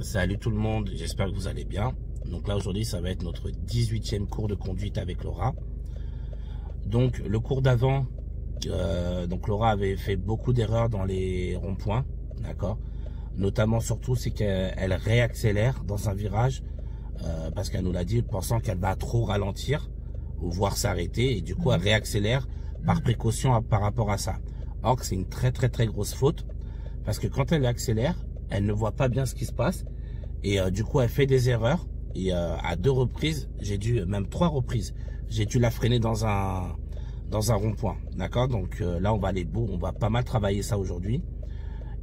Salut tout le monde, j'espère que vous allez bien. Donc là aujourd'hui ça va être notre 18e cours de conduite avec Laura. Donc le cours d'avant, donc Laura avait fait beaucoup d'erreurs dans les ronds-points, d'accord. Notamment surtout c'est qu'elle réaccélère dans un virage parce qu'elle nous l'a dit, pensant qu'elle va trop ralentir ou voire s'arrêter, et du coup elle réaccélère par précaution par rapport à ça. Or que c'est une très grosse faute parce que quand elle accélère, elle ne voit pas bien ce qui se passe et du coup elle fait des erreurs et à 2 reprises, même 3 reprises, j'ai dû la freiner dans un rond-point, d'accord. Donc là on va pas mal travailler ça aujourd'hui.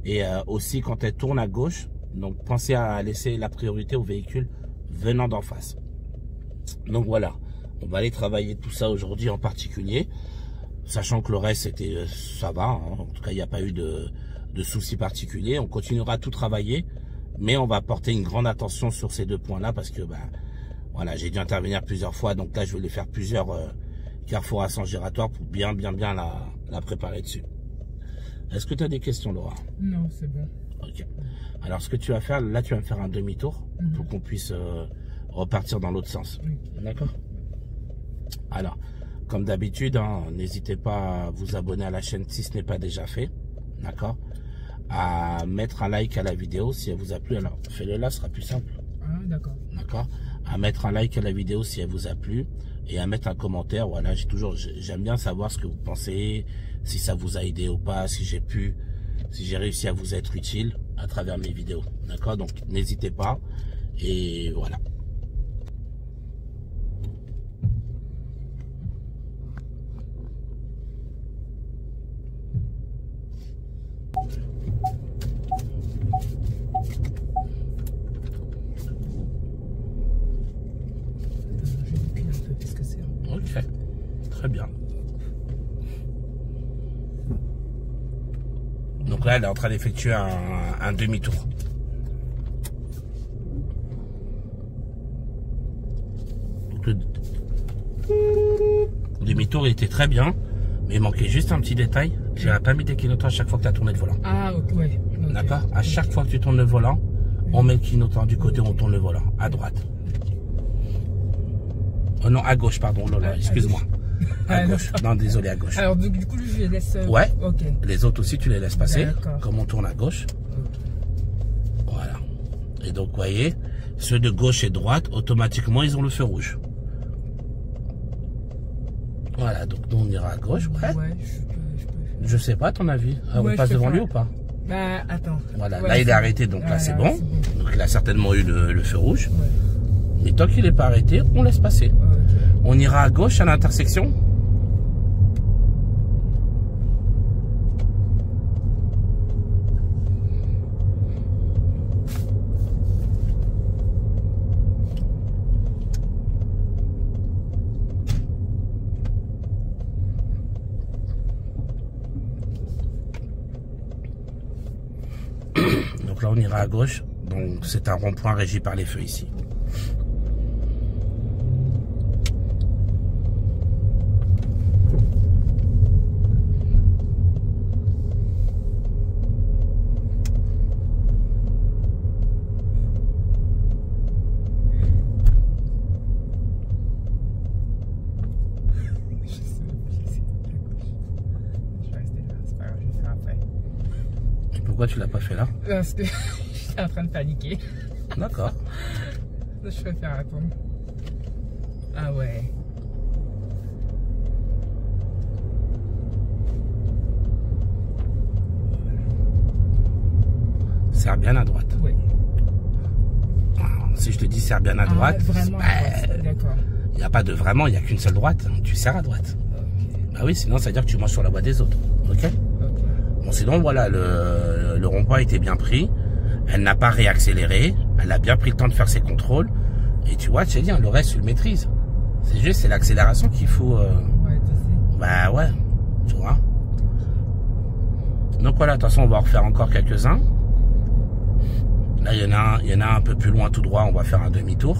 Et aussi quand elle tourne à gauche, donc pensez à laisser la priorité aux véhicules venant d'en face. Donc voilà, on va aller travailler tout ça aujourd'hui en particulier, sachant que le reste ça va, hein. En tout cas il n'y a pas eu de soucis particuliers. On continuera à tout travailler, mais on va porter une grande attention sur ces 2 points-là parce que voilà, j'ai dû intervenir plusieurs fois, donc là je vais les faire plusieurs carrefours à sens giratoire pour bien la préparer dessus. Est-ce que tu as des questions, Laura? Non, c'est bon. Ok. Alors ce que tu vas faire, là tu vas me faire un demi-tour pour qu'on puisse repartir dans l'autre sens. D'accord? Alors, comme d'habitude, hein, n'hésitez pas à vous abonner à la chaîne si ce n'est pas déjà fait. D'accord? À mettre un like à la vidéo si elle vous a plu. Alors fais-le là, ce sera plus simple. Ah, d'accord. D'accord? À mettre un like à la vidéo si elle vous a plu et à mettre un commentaire. Voilà, j'aime bien savoir ce que vous pensez, si ça vous a aidé ou pas, si j'ai réussi à vous être utile à travers mes vidéos. D'accord? Donc n'hésitez pas et voilà. Ok, très bien. Donc là, elle est en train d'effectuer un demi-tour. Le demi-tour était très bien, mais il manquait juste un petit détail. Tu n'as pas mis des clignotants à chaque fois que tu as tourné le volant. Ah, ok, ouais. Okay. D'accord? À chaque fois que tu tournes le volant, on met le clignotant du côté où on tourne le volant, à droite. Oh non, à gauche, pardon, Lola, excuse-moi. À gauche. Non, désolé, à gauche. Alors, du coup, je les laisse... Ouais. Ok. Les autres aussi, tu les laisses passer, comme on tourne à gauche. Okay. Voilà. Et donc, vous voyez, ceux de gauche et droite, automatiquement, ils ont le feu rouge. Voilà, donc nous, on ira à gauche. Ouais, je sais pas, à ton avis. On passe devant lui ou pas? Bah, attends. Voilà, là, il est arrêté, donc là, c'est bon. Donc, il a certainement eu le feu rouge. Ouais. Mais tant qu'il n'est pas arrêté, on laisse passer. Okay. On ira à gauche à l'intersection. Donc là, on ira à gauche. Donc c'est un rond-point régi par les feux ici. Pourquoi tu l'as pas fait là? Parce que j'étais en train de paniquer. D'accord. Je préfère attendre. Ah ouais. Serre bien à droite. Oui. Si je te dis serre bien à droite, vraiment d'accord. Il n'y a pas de vraiment, il n'y a qu'une seule droite. Tu serres à droite. Okay. Bah oui, sinon ça veut dire que tu manges sur la voie des autres. Ok? Bon, sinon, voilà, le rond-point était bien pris. Elle n'a pas réaccéléré. Elle a bien pris le temps de faire ses contrôles. Et tu vois, tu sais bien, le reste, tu le maîtrises. C'est juste, c'est l'accélération qu'il faut... Ouais, tu sais. Bah ouais, tu vois. Donc voilà, de toute façon, on va en refaire encore quelques-uns. Là, il y en a un peu plus loin tout droit. On va faire un demi-tour.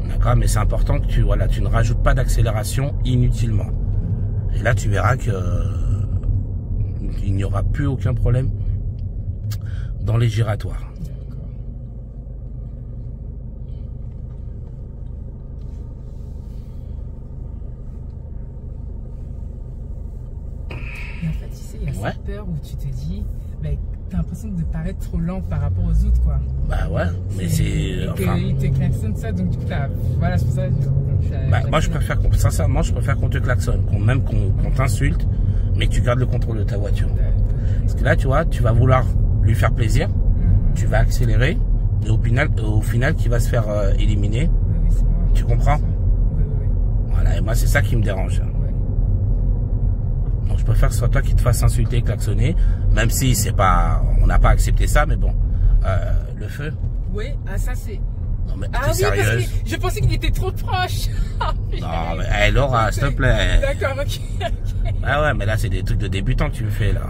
D'accord? Mais c'est important que tu ne rajoutes pas d'accélération inutilement. Et là, tu verras que... il n'y aura plus aucun problème dans les giratoires. sais, il y a Ouais. cette peur où tu te dis, mais t'as l'impression de paraître trop lent par rapport aux autres, quoi. Bah ouais, mais c'est... Et Enfin, qu'ils te klaxonnent ça, donc du coup, voilà, c'est pour ça que moi, je préfère, sincèrement, je préfère qu'on te klaxonne, même qu'on t'insulte, mais que tu gardes le contrôle de ta voiture. Parce que là, tu vois, tu vas vouloir lui faire plaisir, tu vas accélérer, et au final, qui va se faire éliminer. Oui, c'est moi. Tu comprends? Oui, oui, Voilà, et moi, c'est ça qui me dérange. oui. Donc, je préfère que ce soit toi qui te fasses insulter et klaxonner, même si c'est pas, on n'a pas accepté ça, mais bon, le feu. Oui, ah, ça c'est. Non, mais Ah t'es oui, sérieuse? parce que je pensais qu'il était trop proche. Non, mais, hey, Laura, s'il te plaît. D'accord, ok. Ah ouais, mais là, c'est des trucs de débutant que tu me fais, là.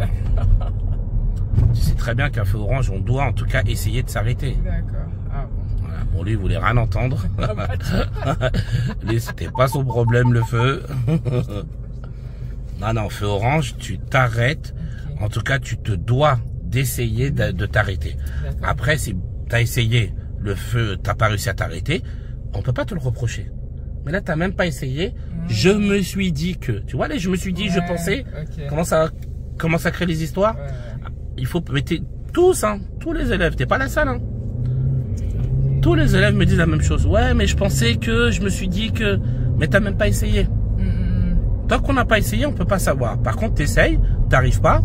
Tu sais très bien qu'un feu orange, on doit en tout cas essayer de s'arrêter. D'accord. Ah bon. Voilà. Bon, lui, il voulait rien entendre. Ah, bah, Lui, c'était pas son problème, le feu. Non, non, feu orange, tu t'arrêtes. ok. En tout cas, tu te dois d'essayer de t'arrêter. D'accord. Après, si t'as essayé, le feu, t'as pas réussi à t'arrêter, on peut pas te le reprocher. Mais là, t'as même pas essayé. Je me suis dit que, tu vois, là, je me suis dit, je Ouais, pensais, ok. comment ça crée les histoires? Ouais, ouais. Il faut, mais tous, hein, tous les élèves, t'es pas la seule, hein. Tous les élèves me disent la même chose. Ouais, mais je pensais que, je me suis dit que, mais t'as même pas essayé. Tant qu'on n'a pas essayé, on peut pas savoir. Par contre, t'essayes, t'arrives pas,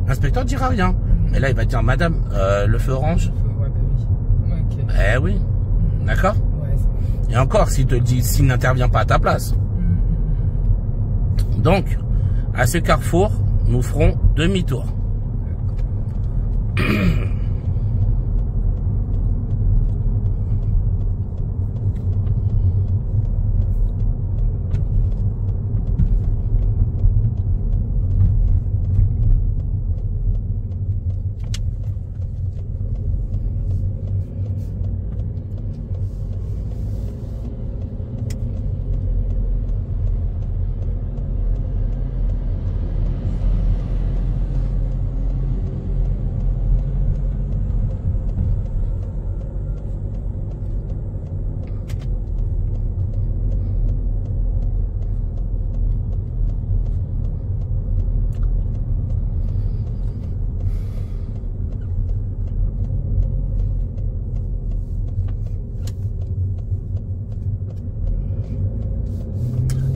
l'inspecteur dira rien. Mais là, il va te dire, madame, le feu orange. Ouais, bah oui. Ouais, ok. Eh oui. D'accord? Ouais, c'est bon. Et encore, s'il n'intervient pas à ta place. Donc, à ce carrefour, nous ferons demi-tour.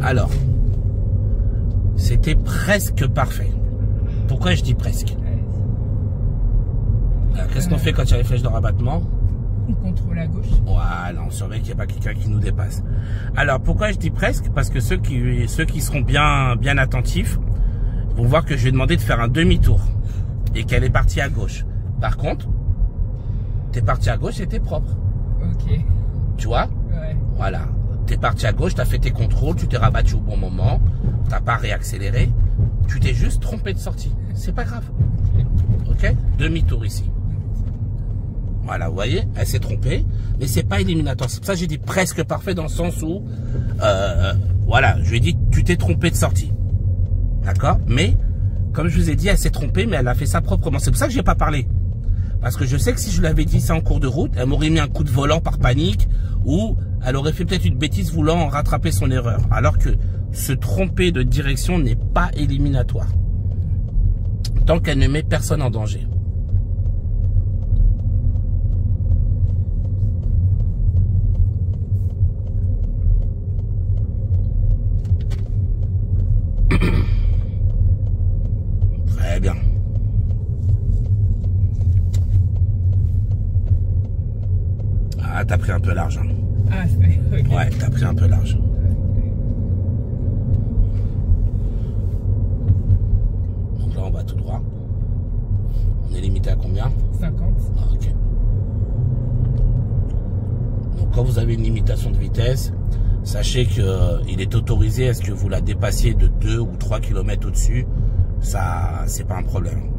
Alors, c'était presque parfait. Pourquoi je dis presque? Alors, qu'est-ce qu'on fait quand il y a les flèches de rabattement? On contrôle à gauche. Voilà, on surveille qu'il n'y a pas quelqu'un qui nous dépasse. Alors, pourquoi je dis presque? Parce que ceux qui seront bien attentifs vont voir que je vais demander de faire un demi-tour et qu'elle est partie à gauche. Par contre, t'es parti à gauche et t'es propre. Ok. Tu vois? Ouais. Voilà. T'es parti à gauche, t'as fait tes contrôles, tu t'es rabattu au bon moment, t'as pas réaccéléré, tu t'es juste trompé de sortie. C'est pas grave. Ok? Demi-tour ici. Voilà, vous voyez, elle s'est trompée, mais c'est pas éliminatoire. C'est pour ça que j'ai dit presque parfait dans le sens où, voilà, je lui ai dit, tu t'es trompé de sortie. D'accord? Mais, comme je vous ai dit, elle s'est trompée, mais elle a fait ça proprement. C'est pour ça que j'ai pas parlé. Parce que je sais que si je lui avais dit ça en cours de route, elle m'aurait mis un coup de volant par panique, ou elle aurait fait peut-être une bêtise voulant rattraper son erreur. Alors que se tromper de direction n'est pas éliminatoire. Tant qu'elle ne met personne en danger. Très bien. Ah, t'as pris un peu large. Hein. Ah, c'est ok. Ouais, t'as pris un peu large. Donc là, on va tout droit. On est limité à combien? 50. Ah, ok. Donc quand vous avez une limitation de vitesse, sachez qu'il est autorisé à ce que vous la dépassiez de 2 ou 3 km au-dessus. Ça, c'est pas un problème.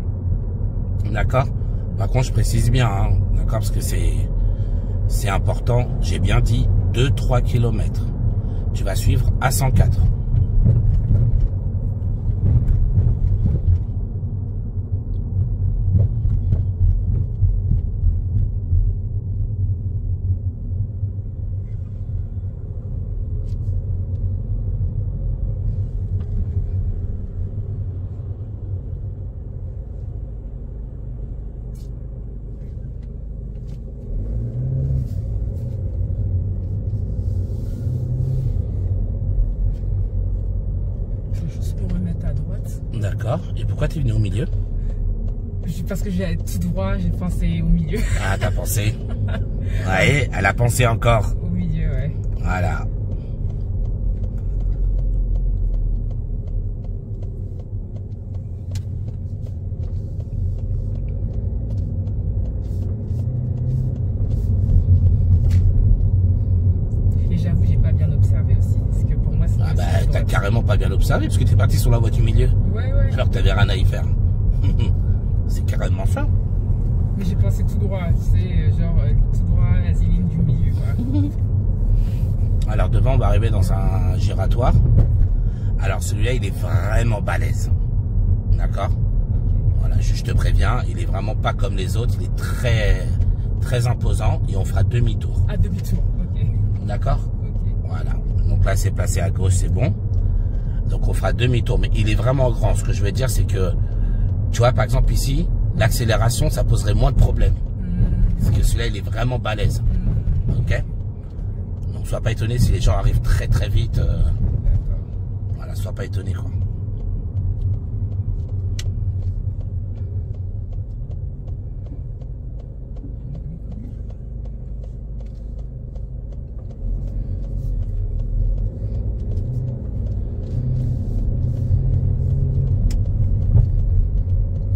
D'accord? Par contre, je précise bien, hein, d'accord, parce que c'est important. J'ai bien dit 2-3 km. Tu vas suivre à 104. pourquoi t'es venu au milieu? Parce que j'ai tout droit, j'ai pensé au milieu. Ah, t'as pensé? Ouais, elle a pensé encore. Au milieu, ouais. Voilà. Et j'avoue, j'ai pas bien observé aussi. Parce que pour moi, c'est. Ah bah, t'as carrément pas bien observé parce que t'es parti sur la voie du milieu. Ouais, ouais. Alors que t'avais rien à y faire. C'est carrément ça. Mais j'ai pensé tout droit, tu sais, genre tout droit, la ligne du milieu, quoi. Alors devant, on va arriver dans un giratoire. Alors celui-là, il est vraiment balèze. D'accord? Voilà, je te préviens, il est vraiment pas comme les autres. Il est très imposant et on fera demi-tour. Ah, demi-tour, ok. D'accord? Ok. Voilà. Donc là, c'est placé à gauche, c'est bon. Donc on fera demi-tour. Mais il est vraiment grand. Ce que je veux dire, c'est que, tu vois, par exemple ici, l'accélération, ça poserait moins de problèmes. Parce que celui-là, il est vraiment balèze. Ok? Donc sois pas étonné si les gens arrivent très vite. Voilà, sois pas étonné, quoi.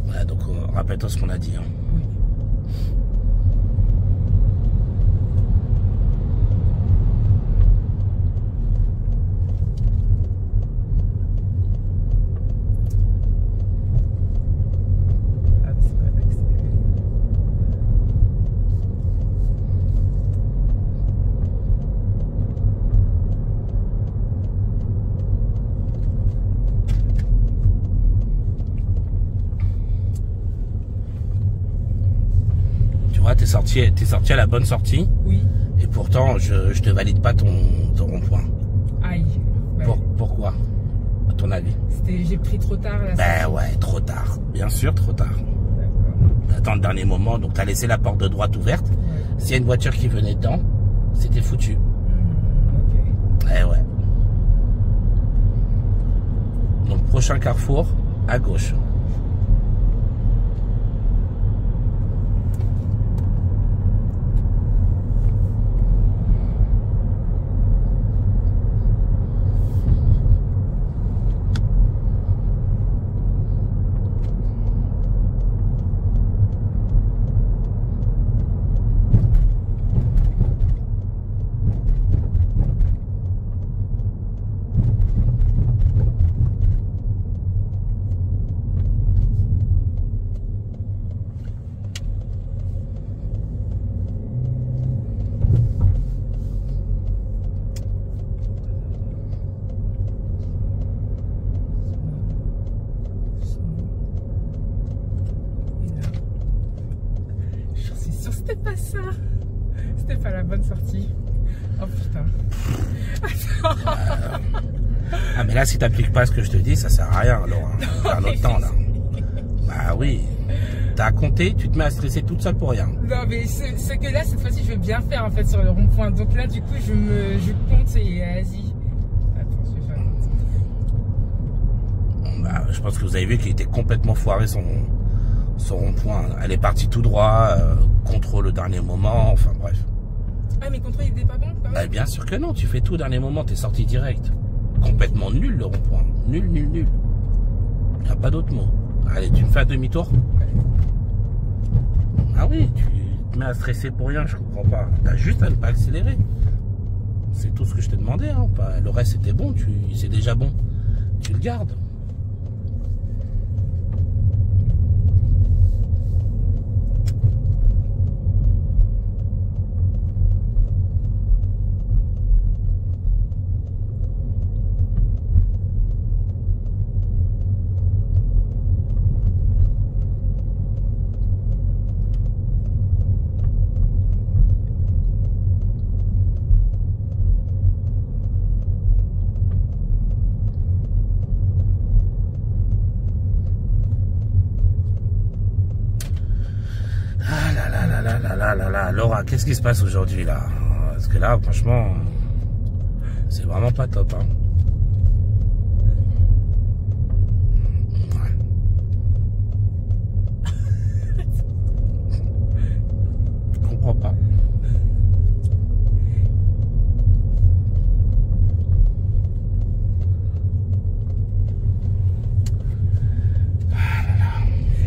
Voilà, donc rappelle-toi ce qu'on a dit. Hein. T'es sorti à la bonne sortie. Oui. Et pourtant, je te valide pas ton rond-point. Aïe. Ouais. Pourquoi, à ton avis? J'ai pris trop tard là. Ben ouais, trop tard. Bien sûr, trop tard. Attends le dernier moment, donc t'as laissé la porte de droite ouverte. Ouais. S'il y a une voiture qui venait dedans, c'était foutu. Ok. Eh ouais. Donc prochain carrefour, à gauche. C'était pas ça. C'était pas la bonne sortie. Oh putain. Ah mais là si t'appliques pas ce que je te dis, ça sert à rien Laura. T'as notre temps là. Bah oui. T'as compté, tu te mets à stresser toute seule pour rien. Non mais c'est que là cette fois-ci je vais bien faire en fait sur le rond-point. Donc là du coup je compte et vas-y. Attends, je vais faire un bah, je pense que vous avez vu qu'il était complètement foiré son rond-point. Elle est partie tout droit, contrôle au dernier moment, enfin bref. Ah mais contrôle il était pas bon quand même. Bah, bien sûr que non, tu fais tout au dernier moment, t'es sorti direct. Complètement nul le rond-point. Nul. Il n'y a pas d'autre mot. Allez, tu me fais un demi-tour? Ah oui, tu te mets à stresser pour rien, je comprends pas. T'as juste à ne pas accélérer. C'est tout ce que je t'ai demandé. Hein. Le reste c'était bon, c'est déjà bon. Tu le gardes. Laura, qu'est-ce qui se passe aujourd'hui là? Parce que là, franchement, c'est vraiment pas top. Hein. Ouais. crois pas.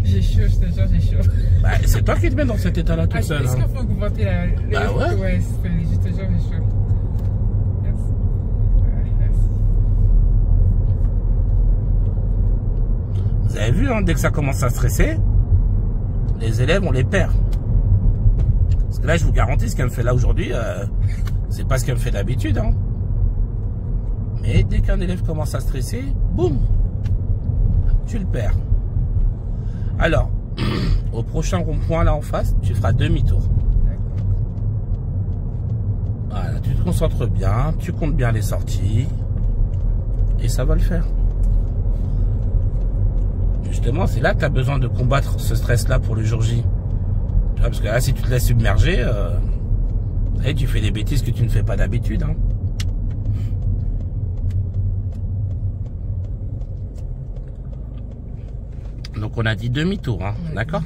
J'ai chaud, je te jure, j'ai chaud. Bah, c'est toi qui te mets dans cet état-là toute seule. Est-ce Hein. qu'il faut augmenter la... Bah ouais. Ouais, je te jure, j'ai chaud. Merci. Ouais, merci. Vous avez vu, hein, dès que ça commence à stresser, les élèves, on les perd. Parce que là, je vous garantis, ce qu'elle me fait là aujourd'hui, c'est pas ce qu'elle me fait d'habitude. Hein. Mais dès qu'un élève commence à stresser, boum, tu le perds. Alors, au prochain rond-point là en face, tu feras demi-tour. Voilà, tu te concentres bien, tu comptes bien les sorties, et ça va le faire. Justement, c'est là que tu as besoin de combattre ce stress-là pour le jour J. Tu vois, parce que là, si tu te laisses submerger, tu fais des bêtises que tu ne fais pas d'habitude. Hein. Donc on a dit demi-tour, hein, d'accord ?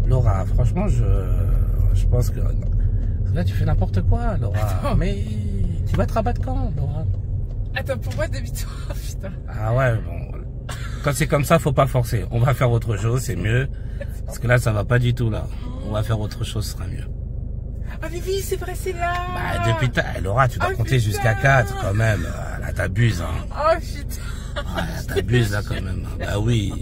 Laura, franchement, je pense que... Là, tu fais n'importe quoi, Laura. Attends. Mais tu vas te rabattre quand, Laura? Attends, pourquoi demi-tour? Putain. Ah ouais, bon. Quand c'est comme ça, faut pas forcer. On va faire autre chose, c'est mieux. Parce que là, ça va pas du tout, là. On va faire autre chose, ce sera mieux. Ah mais oui, c'est vrai, c'est là. Bah, depuis Laura, tu dois compter jusqu'à 4, quand même. Là, t'abuses, hein. Oh, putain. Ah, là, t'abuses, là, quand même. Bah oui.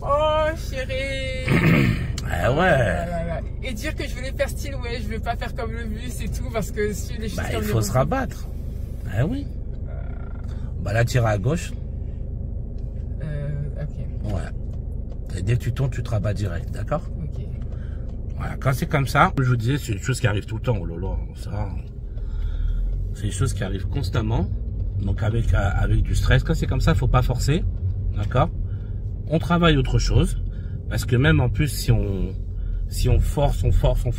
Oh, chérie. Ah ouais. Et dire que je voulais faire style, ouais, je vais pas faire comme le bus et tout, parce que si les choses bah, comme il faut se rabattre. Ah oui. Bah là, tire à gauche. Ok. Ouais. Et dès que tu tournes, tu te rabats direct, d'accord? Ok. Voilà, quand c'est comme ça, je vous disais, c'est une chose qui arrive tout le temps, oh là là, ça. C'est une chose qui arrive constamment. Donc avec du stress, quand c'est comme ça, faut pas forcer, d'accord? On travaille autre chose. Parce que même en plus, si on force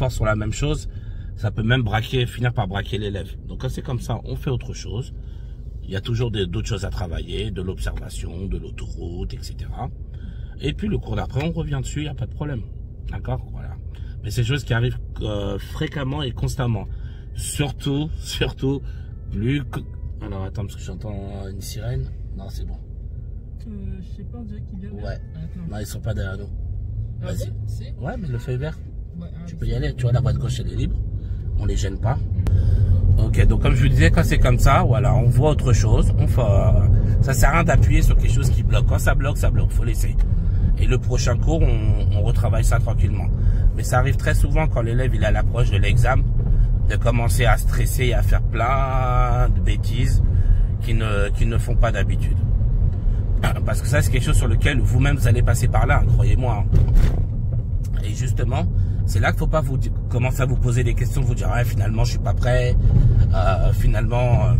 sur la même chose, ça peut même finir par braquer l'élève. Donc quand c'est comme ça, on fait autre chose. Il y a toujours d'autres choses à travailler, de l'observation, de l'autoroute, etc. Et puis le cours d'après, on revient dessus, il n'y a pas de problème. D'accord? Voilà. Mais c'est des choses qui arrivent fréquemment et constamment. Surtout, plus que... Alors attends, parce que j'entends une sirène. Non, c'est bon. Je sais pas, on dirait qu'ils viennent. Ouais. Non, ils sont pas derrière nous. Vas-y. Si. Ouais, mais le feuille vert. Ouais, tu peux y aller. Tu vois, la voie de gauche, elle est libre. On les gêne pas. Ok, donc comme je vous disais, quand c'est comme ça, voilà, on voit autre chose. Ça sert à rien d'appuyer sur quelque chose qui bloque. Quand ça bloque, faut laisser. Et le prochain cours, on retravaille ça tranquillement. Mais ça arrive très souvent quand l'élève il est à l'approche de l'examen, de commencer à stresser et à faire plein de bêtises qu'ils ne font pas d'habitude. Parce que ça, c'est quelque chose sur lequel vous-même vous allez passer par là, hein, croyez-moi. Et justement, c'est là qu'il ne faut pas commencer à vous poser des questions, vous dire ouais, finalement je suis pas prêt, finalement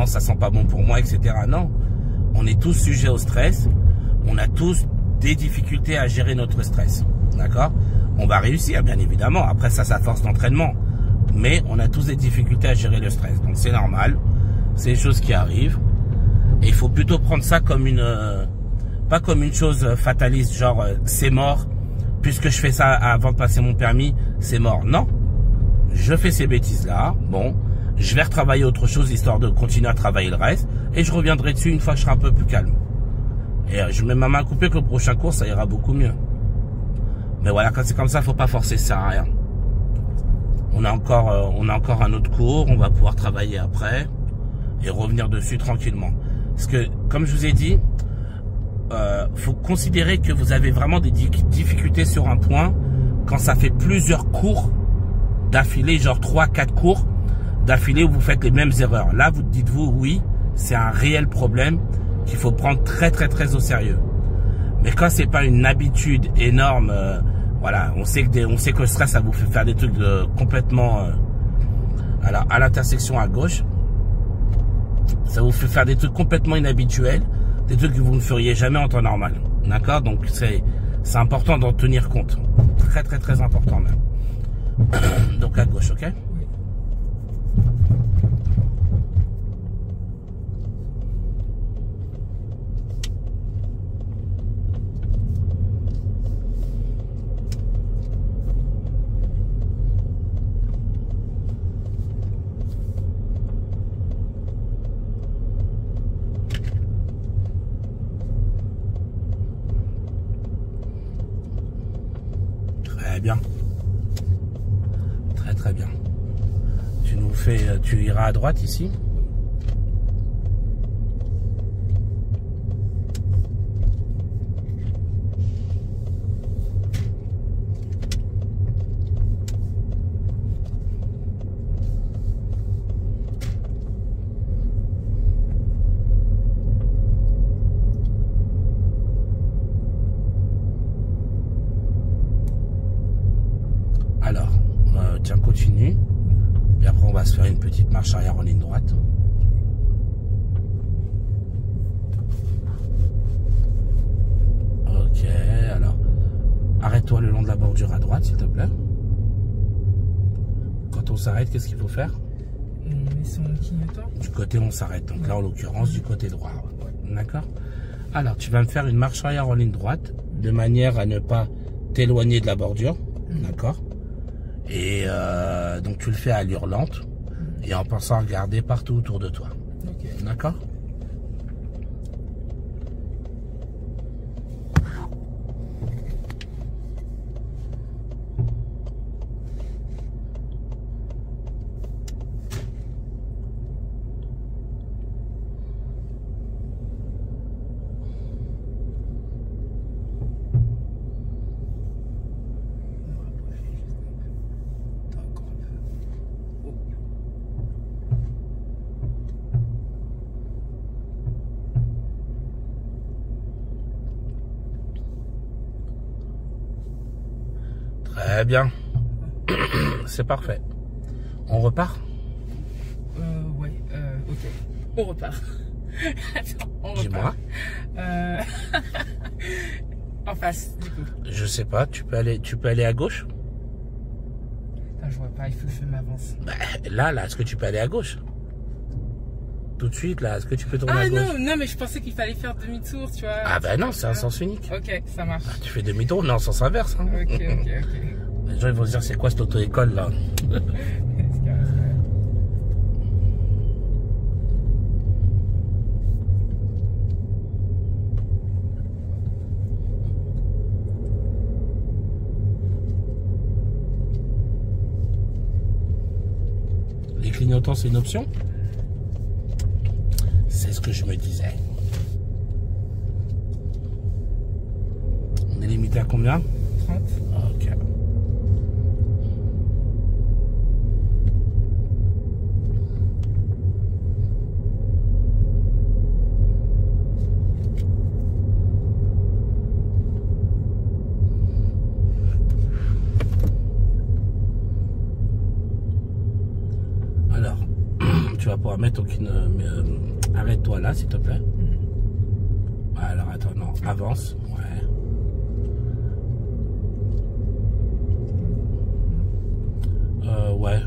ça sent pas bon pour moi, etc. Non, on est tous sujets au stress, on a tous des difficultés à gérer notre stress, d'accord? On va réussir, bien évidemment, après ça force d'entraînement, mais on a tous des difficultés à gérer le stress, donc c'est normal, c'est des choses qui arrivent. Et il faut plutôt prendre ça comme une... pas comme une chose fataliste, genre c'est mort, puisque je fais ça avant de passer mon permis, c'est mort. Non, je fais ces bêtises-là, bon, je vais retravailler autre chose, histoire de continuer à travailler le reste, et je reviendrai dessus une fois que je serai un peu plus calme. Et je mets ma main coupée que le prochain cours, ça ira beaucoup mieux. Mais voilà, quand c'est comme ça, faut pas forcer, ça sert à rien. On a encore un autre cours, on va pouvoir travailler après, et revenir dessus tranquillement. Parce que, comme je vous ai dit, faut considérer que vous avez vraiment des difficultés sur un point quand ça fait plusieurs cours d'affilée, genre 3-4 cours d'affilée où vous faites les mêmes erreurs. Là, vous dites-vous, oui, c'est un réel problème qu'il faut prendre très très très au sérieux. Mais quand c'est pas une habitude énorme, voilà, on sait que le stress, ça vous fait faire des trucs complètement à l'intersection à gauche. Ça vous fait faire des trucs complètement inhabituels, des trucs que vous ne feriez jamais en temps normal. D'accord? Donc c'est important d'en tenir compte. Très très très important même. Donc à gauche, ok? Très bien. Très très bien. Tu iras à droite ici. Alors, tiens, continue. Et après, on va se faire une petite marche arrière en ligne droite. Ok, alors, arrête-toi le long de la bordure à droite, s'il te plaît. Quand on s'arrête, qu'est-ce qu'il faut faire? On met son clignotant. Du côté où on s'arrête. Donc là, en l'occurrence, du côté droit. D'accord? Alors, tu vas me faire une marche arrière en ligne droite, de manière à ne pas t'éloigner de la bordure. D'accord? Et donc tu le fais à allure lente et en pensant à regarder partout autour de toi. Okay. D'accord? Très bien. C'est parfait. On repart? Ouais, ok. On repart. Attends, on repart. Dis-moi. En face, du coup. Je sais pas, tu peux aller à gauche? Attends, je vois pas, il faut que je m'avance. Bah, là, est-ce que tu peux aller à gauche? Tout de suite, là, est-ce que tu peux tourner à gauche? Non, mais je pensais qu'il fallait faire demi-tour, tu vois. Ah bah non, c'est un sens unique. Ok, ça marche. Bah, tu fais demi-tour, on est en sens inverse. Hein. Ok. Les gens ils vont se dire, c'est quoi cette auto-école là? Les clignotants, c'est une option? C'est ce que je me disais. On est limité à combien? 30. Ok. Alors, tu vas pouvoir mettre aucune... arrête-toi là, s'il te plaît. Alors, attends, non, avance. Ouais. Ouais.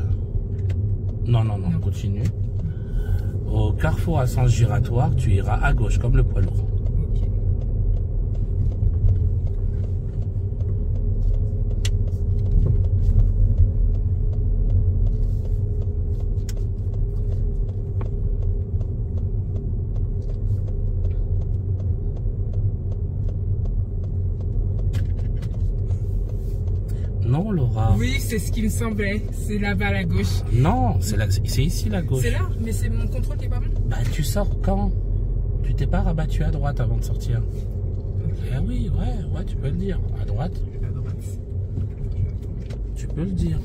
Non, continue. Au carrefour à sens giratoire, tu iras à gauche comme le poids lourd. Ok. Non, Laura. Oui, c'est ce qui me semblait. C'est là-bas à la gauche. Non, c'est ici la gauche. C'est là, mais c'est mon contrôle qui est pas bon. Bah, tu sors quand? Tu t'es pas rabattu à droite avant de sortir? Eh oui, ouais, tu peux le dire. À droite, À droite. tu peux le dire.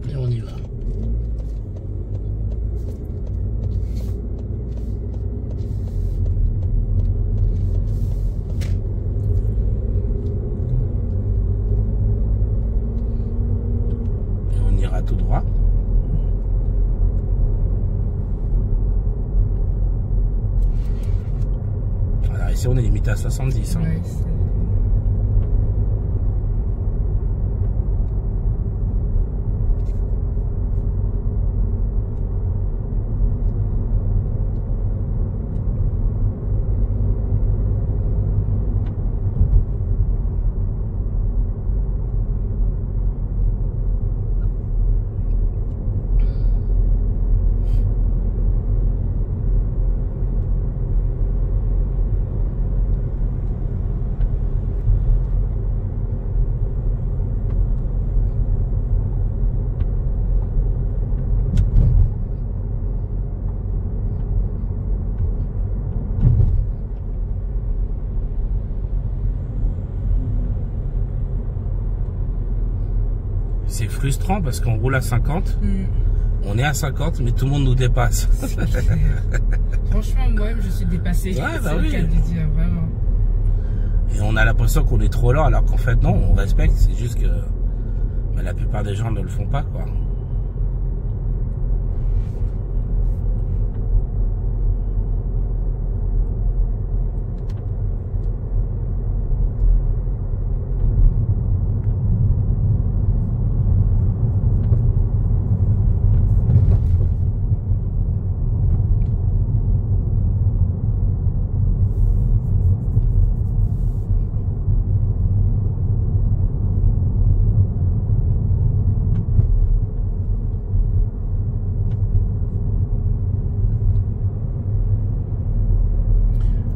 Et on y va. Et on ira tout droit. Alors ici on est limité à 70. Hein. Ouais, C'est frustrant parce qu'on roule à 50, on est à 50 mais tout le monde nous dépasse. Franchement, moi-même, je suis dépassée. Ouais, bah c'est oui. le cas de dire, vraiment. Et on a l'impression qu'on est trop lent alors qu'en fait non, on respecte, c'est juste que bah, la plupart des gens ne le font pas quoi.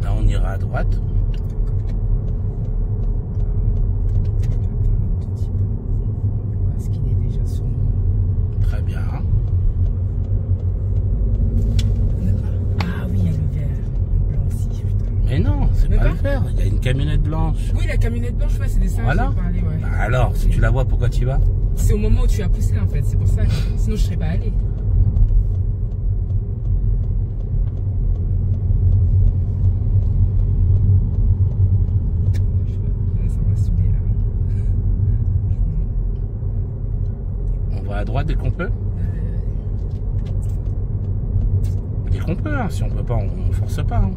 Là on ira à droite. Ce qu'il est déjà sur moi. Très bien. Ah oui, il y a le vert. Blanc aussi, putain. Mais non, c'est Mais pas pas le faire. Il y a une camionnette blanche. Oui, la camionnette blanche, ouais, c'est des singes, Voilà. j'ai parlé, ouais. Bah alors, si tu la vois, pourquoi tu y vas? C'est au moment où tu as poussé, en fait. C'est pour ça que sinon, je serais pas allée. Ça m'a saoulé, là. On va à droite dès qu'on peut. Dès qu'on peut, hein. Si on peut pas, on force pas. Hein.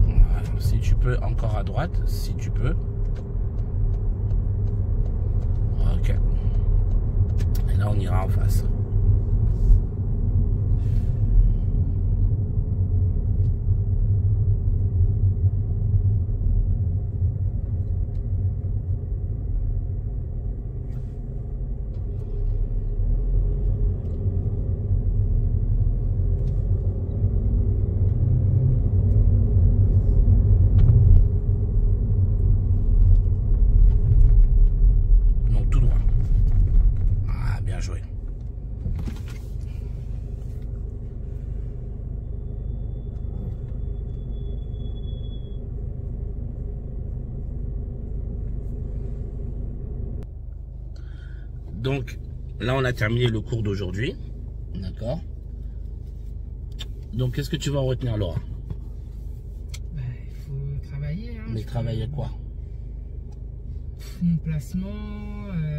Voilà. Si tu peux, encore à droite, si tu peux. Ok. Et là, on ira en face. Donc tout droit. Ah, bien joué. Donc là, on a terminé le cours d'aujourd'hui. D'accord. Donc, qu'est-ce que tu vas en retenir, Laura? Bah, il faut travailler. Hein, Mais travailler quoi? Mon placement,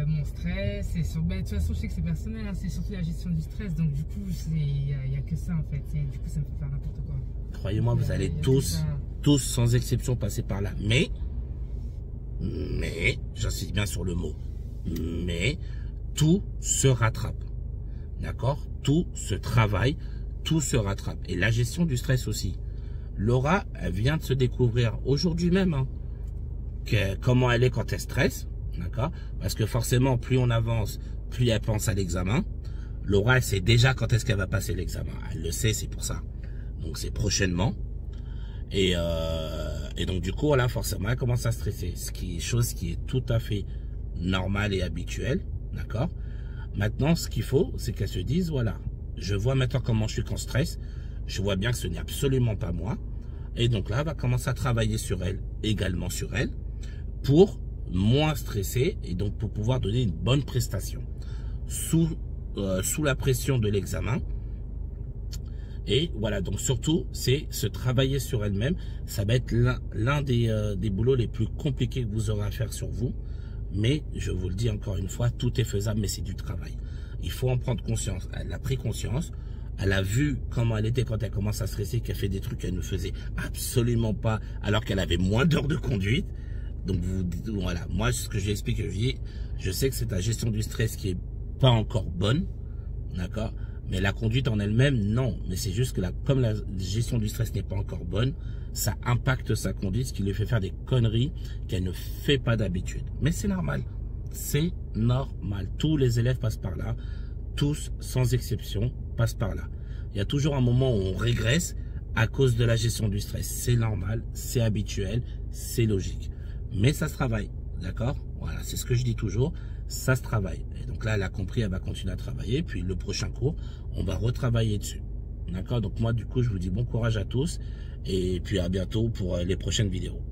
mon stress, et sur, bah, de toute façon, je sais que c'est personnel, hein, c'est surtout la gestion du stress, donc du coup, il n'y a que ça en fait, et du coup, ça me fait faire n'importe quoi. Croyez-moi, vous allez Y a que tous ça. tous sans exception passés par là. Mais, j'insiste bien sur le mot, mais tout se rattrape. D'accord? Tout se travaille, tout se rattrape. Et la gestion du stress aussi. Laura, elle vient de se découvrir aujourd'hui même, hein, comment elle est quand elle stresse. D'accord? Parce que forcément, plus on avance, plus elle pense à l'examen. Laura, elle sait déjà quand est-ce qu'elle va passer l'examen. Elle le sait, c'est pour ça. Donc, c'est prochainement. Et donc, du coup, voilà, forcément, elle commence à stresser. Chose qui est tout à fait normale et habituelle. D'accord? Maintenant, ce qu'il faut, c'est qu'elle se dise, voilà, je vois maintenant comment je suis quand stress. Je vois bien que ce n'est absolument pas moi. Et donc là, elle va commencer à travailler sur elle, également sur elle, pour moins stresser et donc pour pouvoir donner une bonne prestation sous la pression de l'examen. Et voilà, donc surtout, c'est se travailler sur elle-même. Ça va être l'un des boulots les plus compliqués que vous aurez à faire sur vous. Mais je vous le dis encore une fois, tout est faisable, mais c'est du travail. Il faut en prendre conscience. Elle a pris conscience. Elle a vu comment elle était quand elle commence à stresser, qu'elle fait des trucs qu'elle ne faisait absolument pas, alors qu'elle avait moins d'heures de conduite. Donc voilà, moi ce que j'explique, je sais que c'est la gestion du stress qui est pas encore bonne, d'accord, mais la conduite en elle-même, non. Mais c'est juste que comme la gestion du stress n'est pas encore bonne, ça impacte sa conduite, ce qui lui fait faire des conneries qu'elle ne fait pas d'habitude. Mais c'est normal, c'est normal. Tous les élèves passent par là, tous sans exception passent par là. Il y a toujours un moment où on régresse à cause de la gestion du stress. C'est normal, c'est habituel, c'est logique. Mais ça se travaille, d'accord? Voilà, c'est ce que je dis toujours, ça se travaille. Et donc là, elle a compris, elle va continuer à travailler. Puis le prochain cours, on va retravailler dessus. D'accord? Donc moi, du coup, je vous dis bon courage à tous. Et puis à bientôt pour les prochaines vidéos.